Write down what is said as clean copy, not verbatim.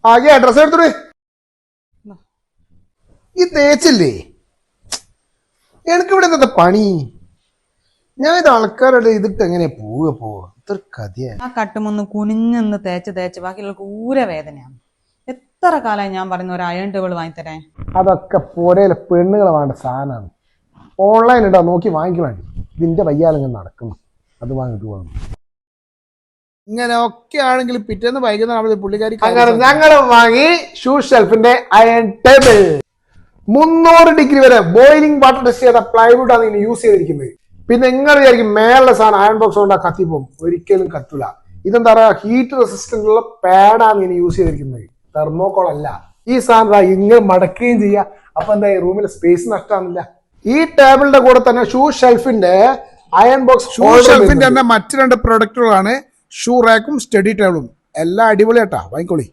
ആകെ അഡ്രസ് എടുത്തോളൂ. ഈ തേച്ചില്ലേ എനിക്കിവിടെ എന്താ പണി? ഞാൻ ഇത് ആൾക്കാരുടെ ഇതിട്ട് എങ്ങനെയാ പോവുക ഇത്ര കഥയാ. ആ കട്ടുമൊന്ന് കുനിഞ്ഞൊന്ന് തേച്ച് ബാക്കിയുള്ളവർക്ക് ഊരവേദനയാണ്. എത്ര കാലമായി ഞാൻ പറയുന്ന ഒരു അയൺ ടേബിൾ വാങ്ങിത്തരാൻ. അതൊക്കെ പോരയിലെ പെണ്ണുങ്ങളെ വേണ്ട സാധനമാണ്. ഓൺലൈൻ ഇടാ നോക്കി വാങ്ങിക്കണം. ഇതിന്റെ വയ്യാലിങ്ങനെ നടക്കുന്നു. അത് വാങ്ങിട്ട് പോകണം. ഇങ്ങനെ ഒക്കെ ആണെങ്കിൽ പിറ്റേന്ന് വൈകുന്നേരം പുള്ളിക്കാരി അങ്ങനെ ഞങ്ങൾ വാങ്ങി ഷൂ ഷെൽഫിന്റെ അയൺ ടേബിൾ 300 ഡിഗ്രി വരെ ബോയിലിംഗ് വാട്ടർ ടെസ്റ്റ് ചെയ്ത പ്ലൈവുഡ് ആണ് ഇങ്ങനെ യൂസ് ചെയ്തിരിക്കുന്നത്. പിന്നെ നിങ്ങൾ വിചാരിക്കും മേലുള്ള സാധനം അയൺ ബോക്സ് കൊണ്ടാ കത്തിപ്പോവും. ഒരിക്കലും കത്തൂല. ഇതെന്താ പറയാ ഹീറ്റ് റെസിസ്റ്റന്റ് ഉള്ള പാഡാണ് ഇങ്ങനെ യൂസ് ചെയ്തിരിക്കുന്നത്. തെർമോകോൾ അല്ല. ഈ സാധനം ഇങ്ങനെ മടക്കുകയും ചെയ്യാം. അപ്പൊ എന്താ റൂമിൽ സ്പേസ് നഷ്ടമാണില്ല. ഈ ടേബിളിന്റെ കൂടെ തന്നെ ഷൂ ഷെൽഫിന്റെ അയൺ ബോക്സ് ഷൂ ഷെൽഫിന്റെ തന്നെ മറ്റു 2 പ്രൊഡക്റ്റുകളാണ് ഷൂ റാക്കും സ്റ്റഡി ടേബിളും. എല്ലാം അടിപൊളിയാട്ടാ, വാങ്ങിക്കോളി.